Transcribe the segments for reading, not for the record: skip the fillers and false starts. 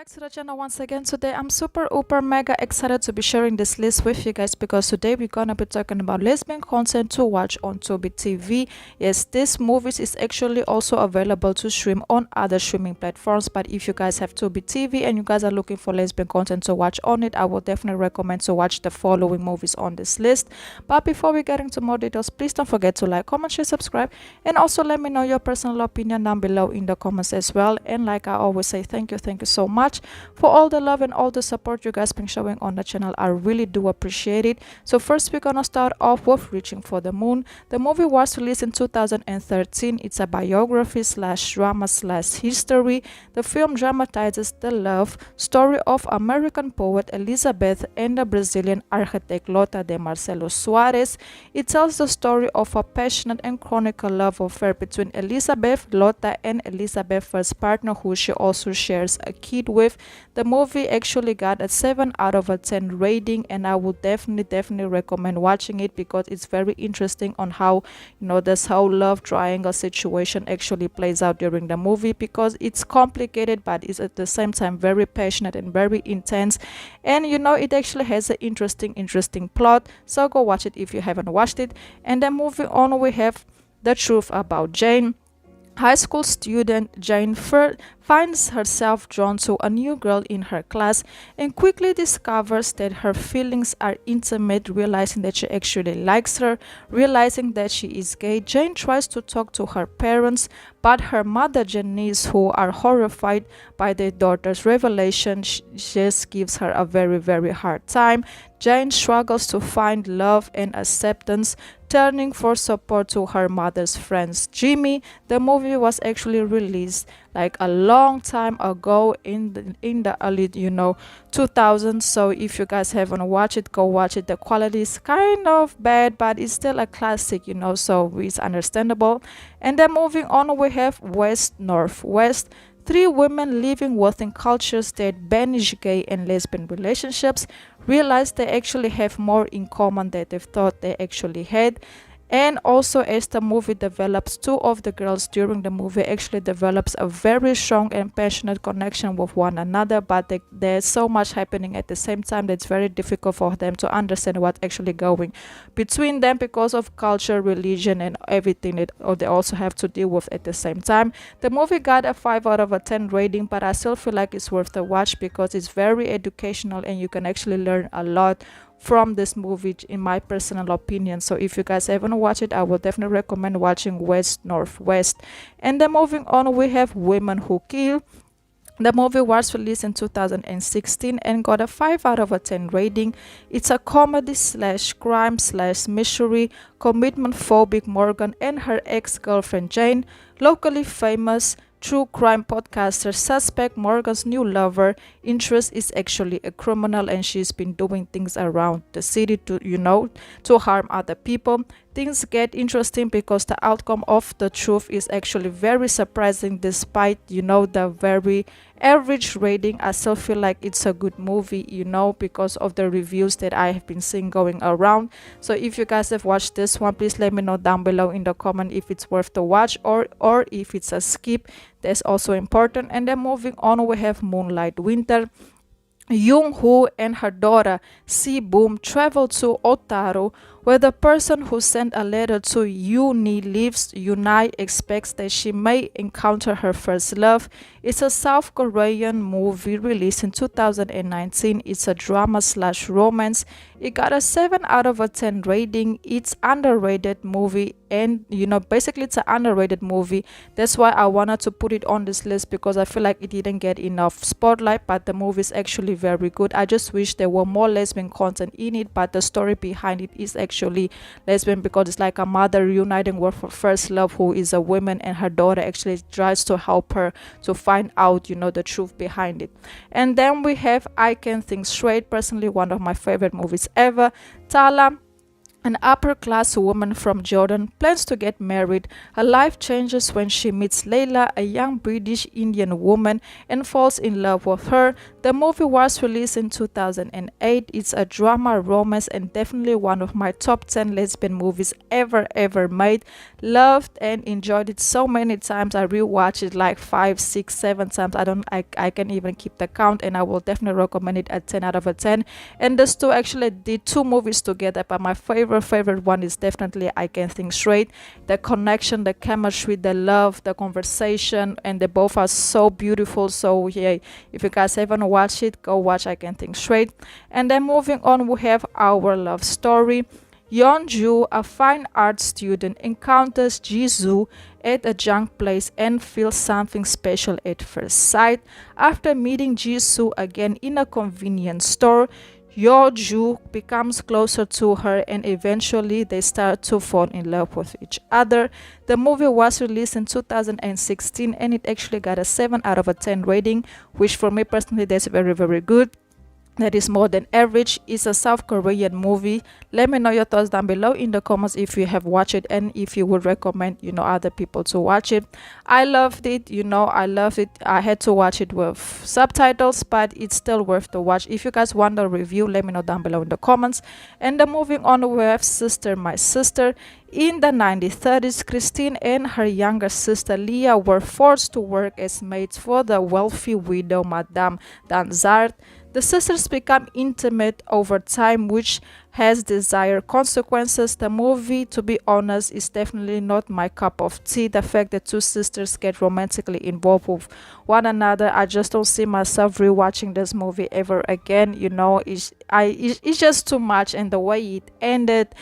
back to the channel once again. Today I'm super mega excited to be sharing this list with you guys because today we're gonna be talking about lesbian content to watch on Tubi TV. Yes, this movies is actually also available to stream on other streaming platforms, but if you guys have Tubi TV and you guys are looking for lesbian content to watch on it, I would definitely recommend to watch the following movies on this list. But before we get into more details, please don't forget to like, comment, share, subscribe, and also let me know your personal opinion down below in the comments as well. And like I always say, thank you so much for all the love and all the support you guys been showing on the channel. I really do appreciate it. So first we're gonna start off with Reaching for the Moon. The movie was released in 2013. It's a biography slash drama slash history. The film dramatizes the love story of American poet Elizabeth and the Brazilian architect Lota de Marcelo Soares. It tells the story of a passionate and chronicle love affair between Elizabeth, Lota, and Elizabeth's first partner, who she also shares a kid with. The movie actually got a 7 out of a 10 rating, and I would definitely recommend watching it because it's very interesting on how, this whole love triangle situation actually plays out during the movie, because it's complicated but it's at the same time very passionate and very intense. And it actually has an interesting plot, so go watch it if you haven't watched it. And then moving on, we have The Truth About Jane. High school student Jane finds herself drawn to a new girl in her class and quickly discovers that her feelings are intimate. Realizing that she actually likes her, realizing that she is gay, Jane tries to talk to her parents, but her mother Janice, who are horrified by their daughter's revelation, just gives her a very hard time. Jane struggles to find love and acceptance, turning for support to her mother's friends Jimmy. The movie was actually released like a long time ago in the early 2000s. So if you guys haven't watched it, go watch it. The quality is kind of bad, but it's still a classic, so it's understandable. And then moving on, we have West Northwest. 3 women living within cultures that banish gay and lesbian relationships realize they actually have more in common than they thought they actually had. And also, as the movie develops, 2 of the girls during the movie actually develops a very strong and passionate connection with one another, but there's so much happening at the same time that it's very difficult for them to understand what's actually going between them because of culture, religion, and everything that they also have to deal with at the same time. The movie got a 5 out of a 10 rating, but I still feel like it's worth the watch because it's very educational and you can actually learn a lot from this movie, in my personal opinion. So if you guys haven't watched it, I would definitely recommend watching West Northwest. And then moving on, we have Women Who Kill. The movie was released in 2016 and got a 5 out of a 10 rating. It's a comedy slash crime slash mystery. Commitment phobic Morgan and her ex-girlfriend Jane, locally famous true crime podcaster, suspect Morgan's new lover interest is actually a criminal, and she's been doing things around the city to harm other people. Things get interesting because the outcome of The Truth is actually very surprising despite the very average rating. I still feel like it's a good movie, because of the reviews that I have been seeing going around. So if you guys have watched this one, please let me know down below in the comment if it's worth the watch or if it's a skip. That's also important. And then moving on, we have Moonlit Winter. Young-Hoo and her daughter Si-Boom travel to Otaru, where the person who sent a letter to Uni lives. Yunai expects that she may encounter her first love. It's a South Korean movie released in 2019. It's a drama slash romance. It got a 7 out of a 10 rating. It's underrated movie, and basically it's an underrated movie. That's why I wanted to put it on this list, because I feel like it didn't get enough spotlight, but the movie is actually very good. I just wish there were more lesbian content in it, but the story behind it is actually lesbian, because it's like a mother reuniting with her first love, who is a woman, and her daughter actually tries to help her to find out the truth behind it. And then we have I Can Think Straight, personally one of my favorite movies ever. Thelma, an upper-class woman from Jordan, plans to get married. Her life changes when she meets Layla, a young British Indian woman, and falls in love with her. The movie was released in 2008. It's a drama, romance, and definitely one of my top 10 lesbian movies ever made. Loved and enjoyed it so many times. I rewatched it like 5, 6, 7 times. I can even keep the count, and I will definitely recommend it at 10 out of a 10. And these two actually did two movies together, but my favorite one is definitely I Can Think Straight. The connection, the chemistry, the love, the conversation, and they both are so beautiful. So yeah, if you guys haven't watched it, go watch I Can Think Straight. And then moving on, we have our love story. Yeonju, a fine art student, encounters Jisoo at a junk place and feels something special at first sight. After meeting Jisoo again in a convenience store, Yeonju becomes closer to her and eventually they start to fall in love with each other. The movie was released in 2016 and it actually got a 7 out of a 10 rating, which for me personally that's very good. That is more than average. It's a South Korean movie. Let me know your thoughts down below in the comments if you have watched it and if you would recommend other people to watch it. I loved it. I loved it. I had to watch it with subtitles, but it's still worth the watch. If you guys want a review, let me know down below in the comments. And then moving on, we have Sister My Sister. In the 1930s, Christine and her younger sister Leah were forced to work as maids for the wealthy widow Madame Danzart. The sisters become intimate over time, which has desired consequences. The movie, to be honest, is definitely not my cup of tea. The fact that two sisters get romantically involved with one another, I just don't see myself rewatching this movie ever again. It's just too much, and the way it ended,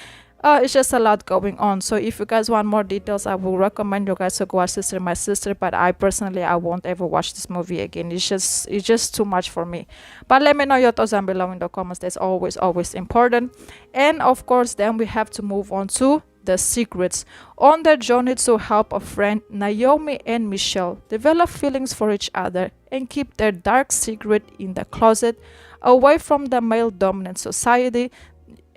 it's just a lot going on. So if you guys want more details, I will recommend you guys to go watch Sister My Sister, but I personally won't ever watch this movie again. It's just too much for me. But let me know your thoughts down below in the comments. That's always important. And of course, then we have to move on to The Secrets. On their journey to help a friend, Naomi and Michelle develop feelings for each other and keep their dark secret in the closet, away from the male dominant society.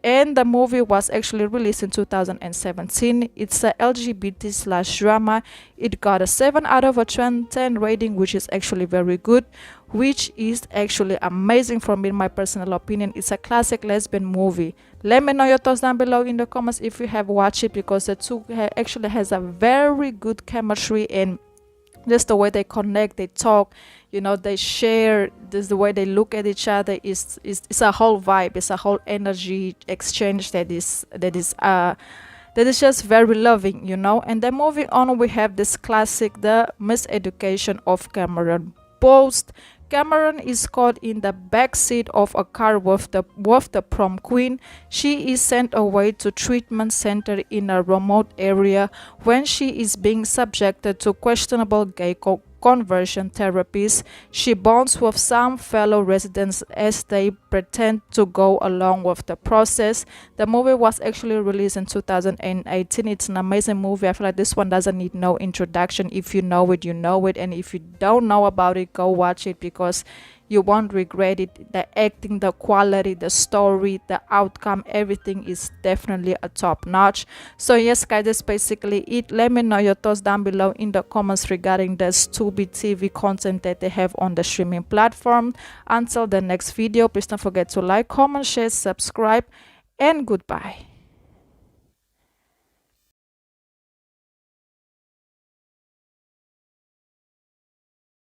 And the movie was actually released in 2017. It's a LGBT / drama. It got a 7 out of a 10 rating, which is actually very good, which is actually amazing for me in my personal opinion. It's a classic lesbian movie. Let me know your thoughts down below in the comments if you have watched it, because the two actually has a very good chemistry, and just the way they connect, they talk, they share, this the way they look at each other is a whole vibe. It's a whole energy exchange that is just very loving. And then moving on, we have this classic, The Miseducation of Cameron Post. Cameron is caught in the backseat of a car with the prom queen. She is sent away to treatment center in a remote area when she is being subjected to questionable gay conversion therapies. She bonds with some fellow residents as they pretend to go along with the process. The movie was actually released in 2018. It's an amazing movie. I feel like this one doesn't need no introduction. If you know it, you know it, and if you don't know about it, go watch it, because you won't regret it. The acting, the quality, the story, the outcome, everything is definitely a top notch. So yes guys, that's basically it. Let me know your thoughts down below in the comments regarding this Tubi TV content that they have on the streaming platform. Until the next video, please don't forget to like, comment, share, subscribe, and goodbye.